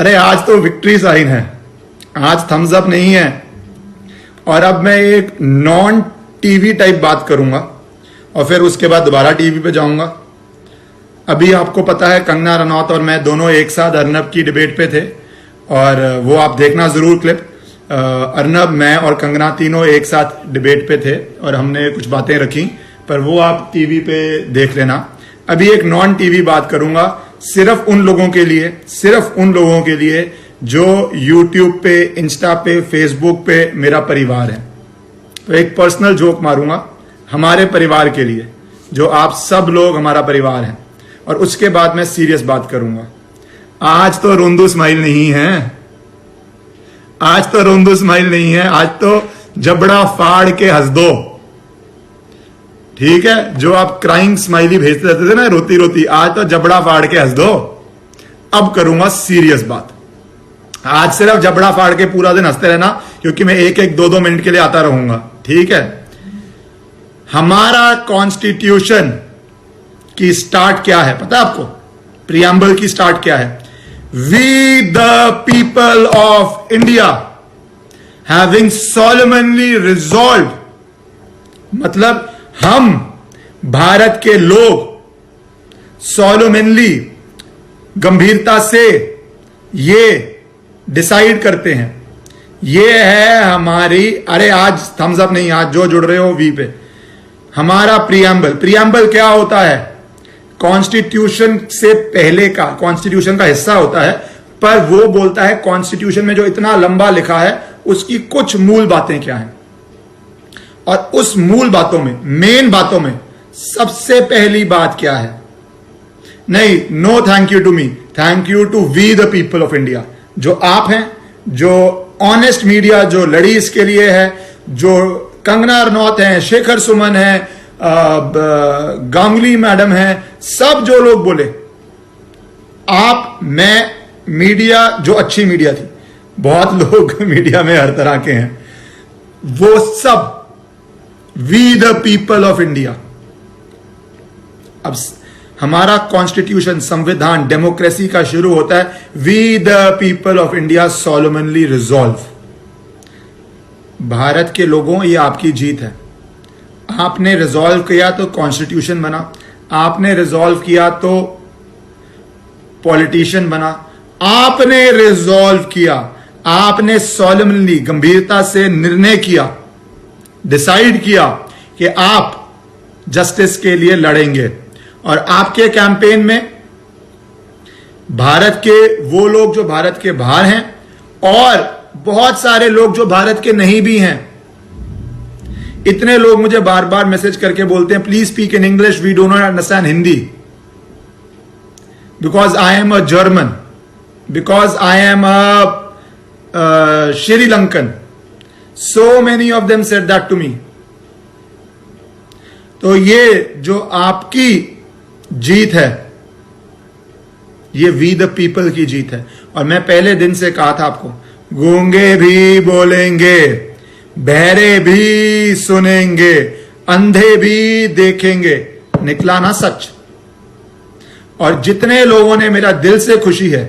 अरे आज तो विक्ट्री साइन है, आज थम्स अप नहीं है। और अब मैं एक नॉन टीवी टाइप बात करूंगा और फिर उसके बाद दोबारा टीवी पे जाऊंगा। अभी आपको पता है कंगना रनौत और मैं दोनों एक साथ अर्नब की डिबेट पे थे और वो आप देखना जरूर क्लिप। अर्नब, मैं और कंगना तीनों एक साथ डिबेट पे थे और हमने कुछ बातें रखी, पर वो आप टीवी पे देख लेना। अभी एक नॉन टीवी बात करूंगा सिर्फ उन लोगों के लिए जो यूट्यूब पे, इंस्टा पे, फेसबुक पे मेरा परिवार है। तो एक पर्सनल जोक मारूंगा हमारे परिवार के लिए, जो आप सब लोग हमारा परिवार हैं, और उसके बाद मैं सीरियस बात करूंगा। आज तो रोंदू स्माइल नहीं है, आज तो रोंदू स्माइल नहीं है, आज तो जबड़ा फाड़ के हंस दो, ठीक है। जो आप क्राइंग स्माइली भेजते रहते थे ना रोती रोती, आज तो जबड़ा फाड़ के हंस दो। अब करूंगा सीरियस बात। आज सिर्फ जबड़ा फाड़ के पूरा दिन हंसते रहना, क्योंकि मैं एक एक 2-2 मिनट के लिए आता रहूंगा, ठीक है। हमारा कॉन्स्टिट्यूशन की स्टार्ट क्या है पता है आपको? प्रियम्बल की स्टार्ट क्या है? We the people of India having solemnly resolve, मतलब हम भारत के लोग सोलमनली, गंभीरता से ये डिसाइड करते हैं, ये है हमारी, अरे आज थम्स अप नहीं, आज जो जुड़ रहे हो वी पे, हमारा प्रियम्बल क्या होता है? कॉन्स्टिट्यूशन से पहले का, कॉन्स्टिट्यूशन का हिस्सा होता है, पर वो बोलता है कॉन्स्टिट्यूशन में जो इतना लंबा लिखा है उसकी कुछ मूल बातें क्या हैं, और उस मूल बातों में, मेन बातों में सबसे पहली बात क्या है? नहीं, no thank you to me, thank you to we the people of India. जो आप हैं, जो ऑनेस्ट मीडिया जो लड़ी इसके लिए है, जो कंगना रनौत हैं, शेखर सुमन है, गांगुली मैडम है, सब जो लोग बोले, आप, मैं, मीडिया जो अच्छी मीडिया थी, बहुत लोग मीडिया में हर तरह के हैं, वो सब we the people of India. अब हमारा कॉन्स्टिट्यूशन, संविधान, डेमोक्रेसी का शुरू होता है we the people of India solemnly resolve. Bharat के लोगों, ये आपकी जीत है। आपने रिजॉल्व किया तो कॉन्स्टिट्यूशन बना, आपने रिजॉल्व किया तो पॉलिटिशियन बना, आपने रिजॉल्व किया, आपने सोलमनली, गंभीरता से निर्णय किया, डिसाइड किया कि आप जस्टिस के लिए लड़ेंगे। और आपके कैंपेन में भारत के वो लोग जो भारत के बाहर हैं, और बहुत सारे लोग जो भारत के नहीं भी हैं, इतने लोग मुझे बार बार मैसेज करके बोलते हैं please speak in English, we do not understand Hindi, because I am a German, because I am a Sri Lankan, so many of them said that to me। तो ये जो आपकी जीत है, ये वी द पीपल की जीत है। और मैं पहले दिन से कहा था आपको, गूंगे भी बोलेंगे, बहरे भी सुनेंगे, अंधे भी देखेंगे, निकला ना सच। और जितने लोगों ने, मेरा दिल से खुशी है,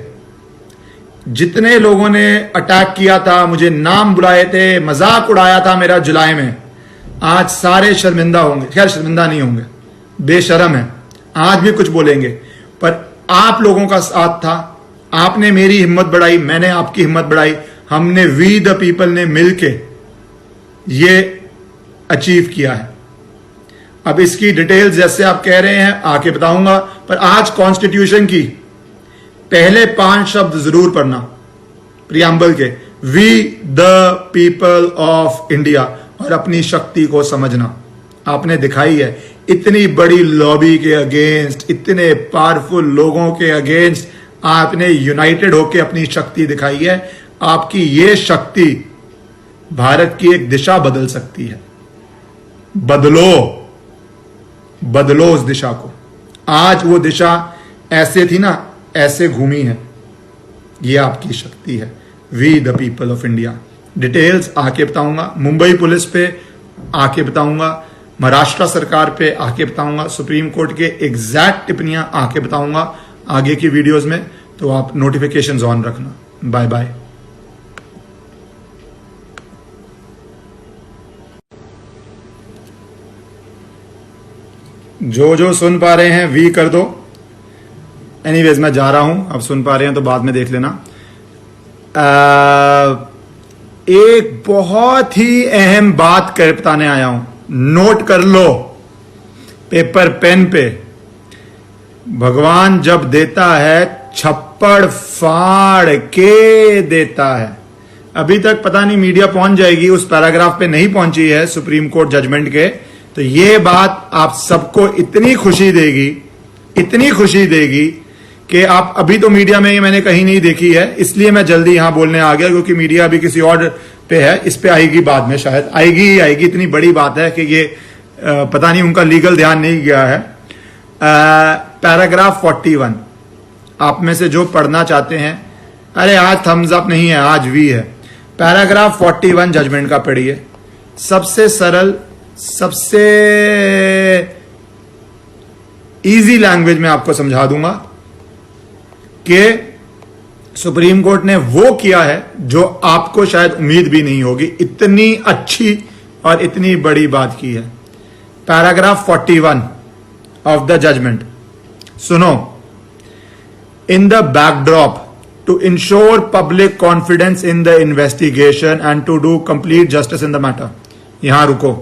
जितने लोगों ने अटैक किया था, मुझे नाम बुलाए थे, मजाक उड़ाया था मेरा जुलाई में, आज सारे शर्मिंदा होंगे। खैर शर्मिंदा नहीं होंगे, बेशरम है, आज भी कुछ बोलेंगे, पर आप लोगों का साथ था, आपने मेरी हिम्मत बढ़ाई, मैंने आपकी हिम्मत बढ़ाई, हमने वी द पीपल ने मिलके ये अचीव किया है। अब इसकी डिटेल्स जैसे आप कह रहे हैं आके बताऊंगा, पर आज कॉन्स्टिट्यूशन की पहले 5 शब्द जरूर पढ़ना प्रियम्बल के, we the people of India, और अपनी शक्ति को समझना। आपने दिखाई है इतनी बड़ी लॉबी के अगेंस्ट, इतने पावरफुल लोगों के अगेंस्ट आपने यूनाइटेड होकर अपनी शक्ति दिखाई है। आपकी ये शक्ति भारत की एक दिशा बदल सकती है। बदलो उस दिशा को। आज वो दिशा ऐसे थी ना, ऐसे घूमी है। ये आपकी शक्ति है, we the people of India. Details आके बताऊंगा, मुंबई पुलिस पे आके बताऊंगा, महाराष्ट्र सरकार पे आके बताऊंगा, सुप्रीम कोर्ट के एग्जैक्ट टिप्पणियां आके बताऊंगा आगे की वीडियोस में। तो आप नोटिफिकेशंस ऑन रखना। Bye bye. जो सुन पा रहे हैं वी कर दो। एनीवेज मैं जा रहा हूं, अब सुन पा रहे हैं तो बाद में देख लेना। एक बहुत ही अहम बात कर बताने आया हूं, नोट कर लो पेपर पेन पे। भगवान जब देता है छप्पड़ फाड़ के देता है। अभी तक पता नहीं मीडिया पहुंच जाएगी, उस पैराग्राफ पे नहीं पहुंची है सुप्रीम कोर्ट जजमेंट के, तो ये बात आप सबको इतनी खुशी देगी कि आप अभी तो मीडिया में ये मैंने कहीं नहीं देखी है, इसलिए मैं जल्दी यहां बोलने आ गया, क्योंकि मीडिया अभी किसी और पे है, इस पे आएगी बाद में, शायद आएगी। इतनी बड़ी बात है कि ये पता नहीं उनका लीगल ध्यान नहीं गया है। पैराग्राफ 41 आप में से जो पढ़ना चाहते हैं, अरे आज थम्स अप नहीं है, आज वी है। पैराग्राफ 41 जजमेंट का पढ़िए, सबसे सरल, सबसे इजी लैंग्वेज में आपको समझा दूंगा कि सुप्रीम कोर्ट ने वो किया है जो आपको शायद उम्मीद भी नहीं होगी, इतनी अच्छी और इतनी बड़ी बात की है। पैराग्राफ 41 ऑफ द जजमेंट सुनो। In the backdrop to ensure public confidence in the investigation and to do complete justice in the matter. यहां रुको,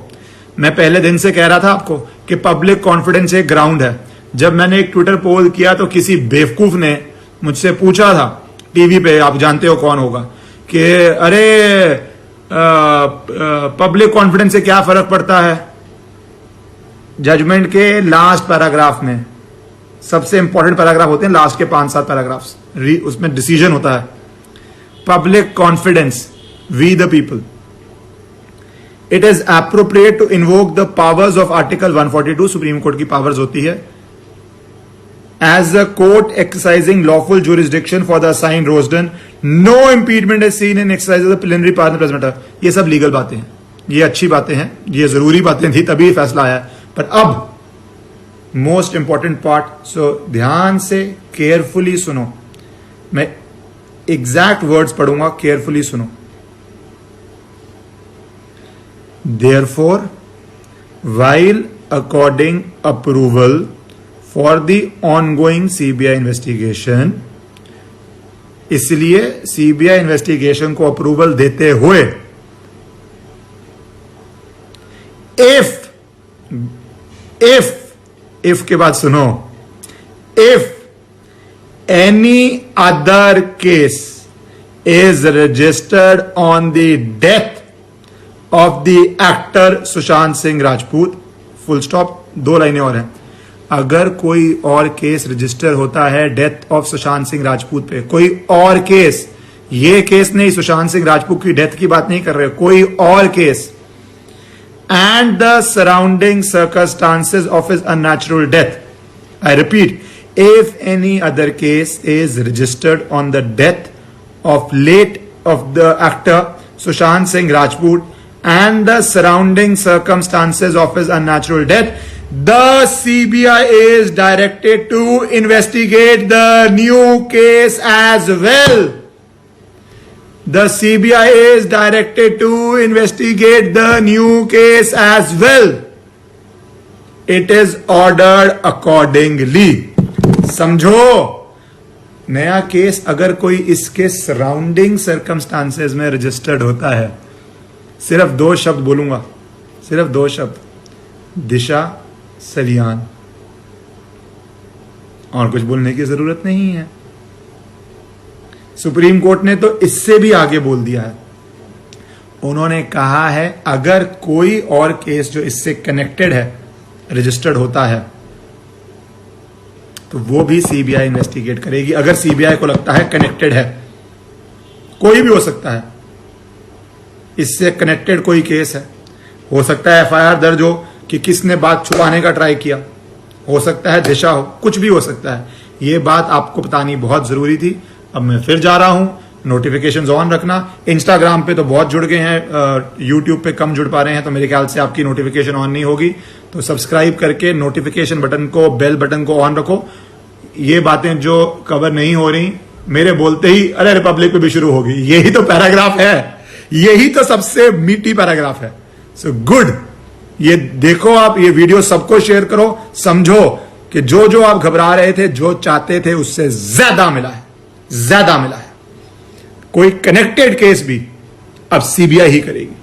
मैं पहले दिन से कह रहा था आपको कि पब्लिक कॉन्फिडेंस एक ग्राउंड है। जब मैंने एक ट्विटर पोल किया तो किसी बेवकूफ ने मुझसे पूछा था टीवी पे, आप जानते हो कौन होगा, कि अरे पब्लिक कॉन्फिडेंस से क्या फर्क पड़ता है। जजमेंट के लास्ट पैराग्राफ में, सबसे इंपॉर्टेंट पैराग्राफ होते हैं लास्ट के 5-7 पैराग्राफ्स, उसमें डिसीजन होता है। Public confidence, we the people, it is appropriate to invoke the powers of article 142, supreme court की पावर्स होती है, as a court exercising lawful jurisdiction for the assigned reasons, no impediment is seen in exercise of the plenary power in present matter. ये सब legal बातें हैं, ये अच्छी बातें हैं, ये जरूरी बातें थी तभी फैसला आया। पर अब मोस्ट इंपॉर्टेंट पार्ट, सो ध्यान से केयरफुली सुनो, मैं एग्जैक्ट वर्ड्स पढ़ूंगा, केयरफुली सुनो। Therefore, while according approval for the ongoing CBI investigation, इसलिए CBI इन्वेस्टिगेशन को अप्रूवल देते हुए, if के बाद सुनो, if any other case is registered on the death of the actor Sushant Singh Rajput, full stop, 2 लाइनें और हैं। अगर कोई और केस रजिस्टर होता है डेथ ऑफ सुशांत सिंह राजपूत पे, कोई और केस, ये केस नहीं, सुशांत सिंह राजपूत की डेथ की बात नहीं कर रहे, कोई और case, and the surrounding circumstances of his unnatural death, I repeat, if any other case is registered on the death of the actor Sushant Singh Rajput and the surrounding circumstances of his unnatural death, the CBI is directed to investigate the new case as well. The CBI is directed to investigate the new case as well. It is ordered accordingly. समझो, नया case अगर कोई इसके surrounding circumstances में registered होता है, सिर्फ 2 शब्द बोलूंगा, सिर्फ 2 शब्द, दिशा सलियान, और कुछ बोलने की जरूरत नहीं है। सुप्रीम कोर्ट ने तो इससे भी आगे बोल दिया है, उन्होंने कहा है अगर कोई और केस जो इससे कनेक्टेड है रजिस्टर्ड होता है तो वो भी सीबीआई इन्वेस्टिगेट करेगी। अगर सीबीआई को लगता है कनेक्टेड है, कोई भी हो सकता है, इससे कनेक्टेड कोई केस है, हो सकता है एफआईआर दर्ज हो कि किसने बात छुपाने का ट्राई किया, हो सकता है दिशा हो, कुछ भी हो सकता है। ये बात आपको बतानी बहुत जरूरी थी। अब मैं फिर जा रहा हूं, नोटिफिकेशंस ऑन रखना। इंस्टाग्राम पे तो बहुत जुड़ गए हैं, यूट्यूब पे कम जुड़ पा रहे हैं, तो मेरे ख्याल से आपकी नोटिफिकेशन ऑन नहीं होगी, तो सब्सक्राइब करके नोटिफिकेशन बटन को, बेल बटन को ऑन रखो। ये बातें जो कवर नहीं हो रही मेरे बोलते ही अरे रिपब्लिक पे भी शुरू होगी। यही तो पैराग्राफ है, यही तो सबसे मीठी पैराग्राफ है। सो गुड, ये देखो आप, ये वीडियो सबको शेयर करो, समझो कि जो जो आप घबरा रहे थे, जो चाहते थे, उससे ज्यादा मिला है, ज्यादा मिला है। कोई कनेक्टेड केस भी अब सीबीआई ही करेगी।